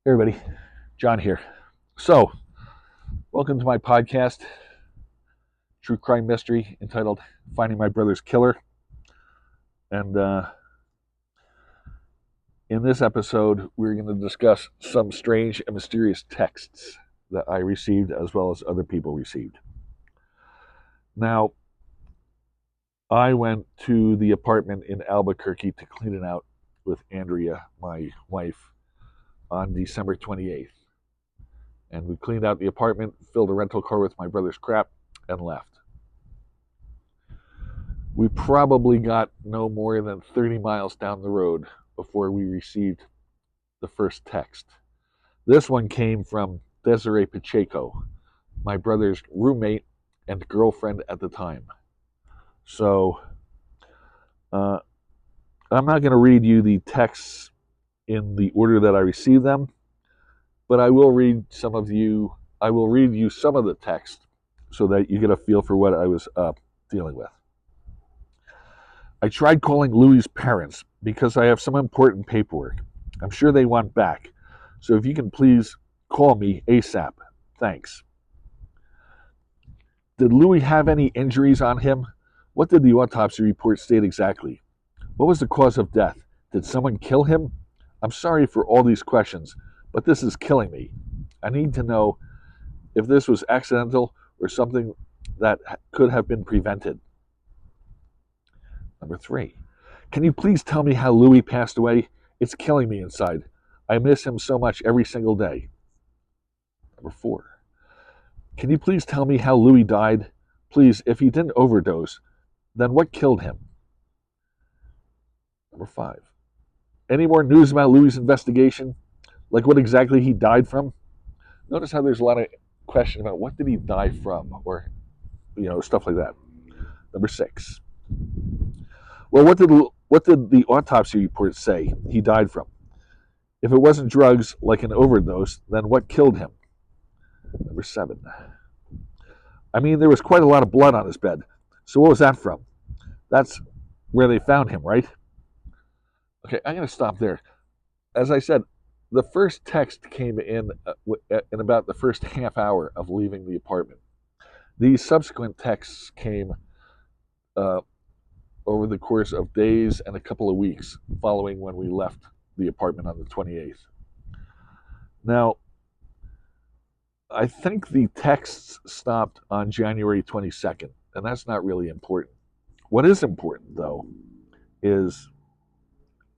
Hey everybody, John here. So, welcome to my podcast, True Crime Mystery, entitled Finding My Brother's Killer. And in this episode, we're going to discuss some strange and mysterious texts that I received as well as other people received. Now, I went to the apartment in Albuquerque to clean it out with Andrea, my wife, on December 28th. And we cleaned out the apartment, filled a rental car with my brother's crap, and left. We probably got no more than 30 miles down the road before we received the first text. This one came from Desiree Pacheco, my brother's roommate and girlfriend at the time. So, I'm not going to read you the texts in the order that I received them, but I will read you some of the text so that you get a feel for what I was dealing with. I tried calling Louie's parents because I have some important paperwork. I'm sure they want back. So if you can please call me ASAP. Thanks. Did Louie have any injuries on him? What did the autopsy report state exactly? What was the cause of death? Did someone kill him? I'm sorry for all these questions, but this is killing me. I need to know if this was accidental or something that could have been prevented. Number 3, can you please tell me how Louie passed away? It's killing me inside. I miss him so much every single day. Number 4, can you please tell me how Louie died? Please, if he didn't overdose, then what killed him? Number 5, any more news about Louie's investigation? Like what exactly he died from? Notice how there's a lot of question about what did he die from, or stuff like that. Number 6, well, what did the autopsy report say he died from? If it wasn't drugs like an overdose, then what killed him? Number 7, I mean, there was quite a lot of blood on his bed. So what was that from? That's where they found him, right? Okay, I'm going to stop there. As I said, the first text came in about the first half hour of leaving the apartment. These subsequent texts came over the course of days and a couple of weeks following when we left the apartment on the 28th. Now, I think the texts stopped on January 22nd, and that's not really important. What is important, though, is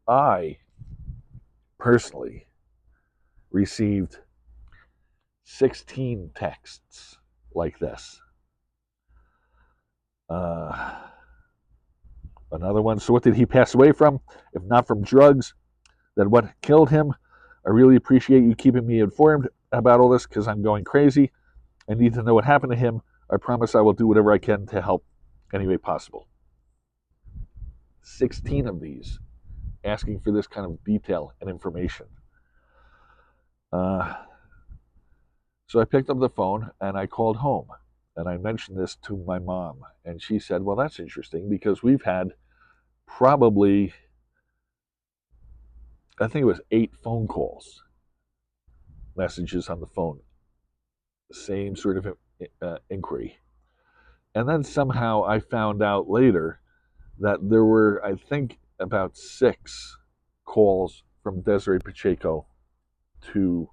I personally received 16 texts like this. Another one, so what did he pass away from? If not from drugs, then what killed him? I really appreciate you keeping me informed about all this because I'm going crazy. I need to know what happened to him. I promise I will do whatever I can to help any way possible. 16 of these asking for this kind of detail and information. So I picked up the phone and I called home. And I mentioned this to my mom, and she said, well, that's interesting because we've had probably, I think it was 8 phone calls, messages on the phone, same sort of inquiry. And then somehow I found out later that there were, I think, about 6 calls from Desiree Pacheco to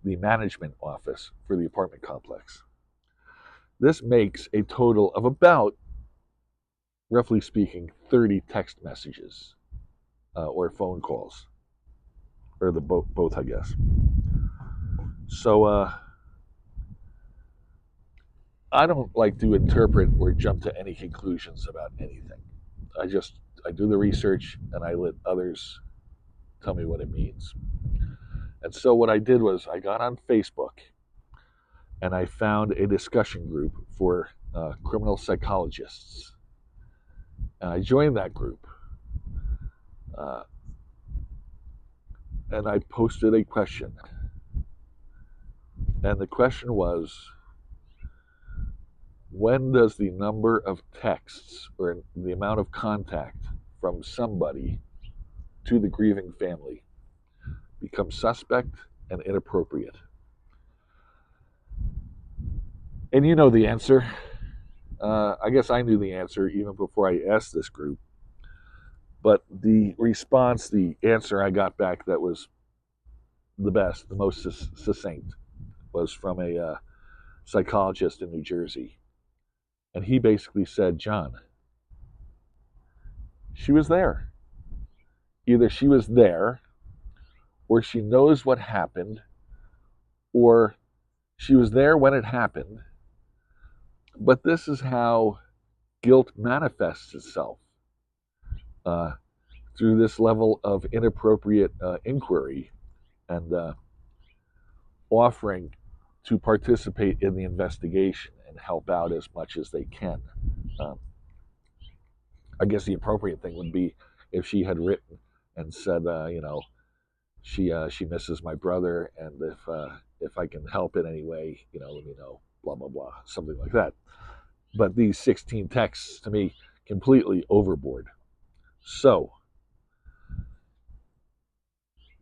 the management office for the apartment complex. This makes a total of about, roughly speaking, 30 text messages or phone calls, or the both, I guess. So I don't like to interpret or jump to any conclusions about anything. I do the research and I let others tell me what it means. And so what I did was I got on Facebook and I found a discussion group for criminal psychologists. And I joined that group. And I posted a question. And the question was, when does the number of texts or the amount of contact from somebody to the grieving family become suspect and inappropriate? And you know the answer. I guess I knew the answer even before I asked this group. But the response, the answer I got back that was the best, the most succinct, was from a psychologist in New Jersey. And he basically said, John, she was there. Either she was there, or she knows what happened, or she was there when it happened. But this is how guilt manifests itself, through this level of inappropriate inquiry and offering to participate in the investigation and help out as much as they can. Um, I guess the appropriate thing would be if she had written and said, she misses my brother, and if I can help in any way, let me know, blah blah blah, something like that. But these 16 texts, to me, completely overboard. So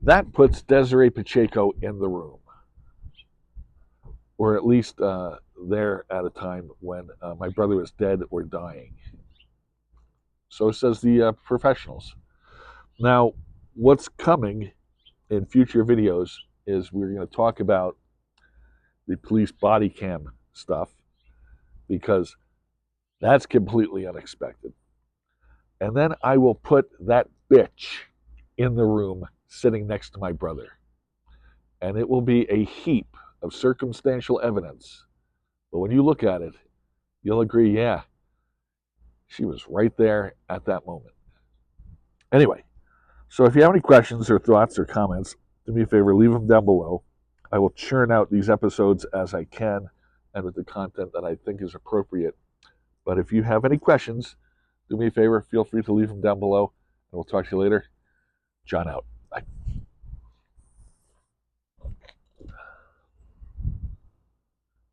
that puts Desiree Pacheco in the room, or at least there at a time when my brother was dead or dying. So says the professionals. Now, what's coming in future videos is we're going to talk about the police body cam stuff, because that's completely unexpected. And then I will put that bitch in the room sitting next to my brother. And it will be a heap of circumstantial evidence. But when you look at it, you'll agree, yeah, she was right there at that moment. Anyway, so if you have any questions or thoughts or comments, do me a favor, leave them down below. I will churn out these episodes as I can and with the content that I think is appropriate. But if you have any questions, do me a favor, feel free to leave them down below, and we'll talk to you later. John out.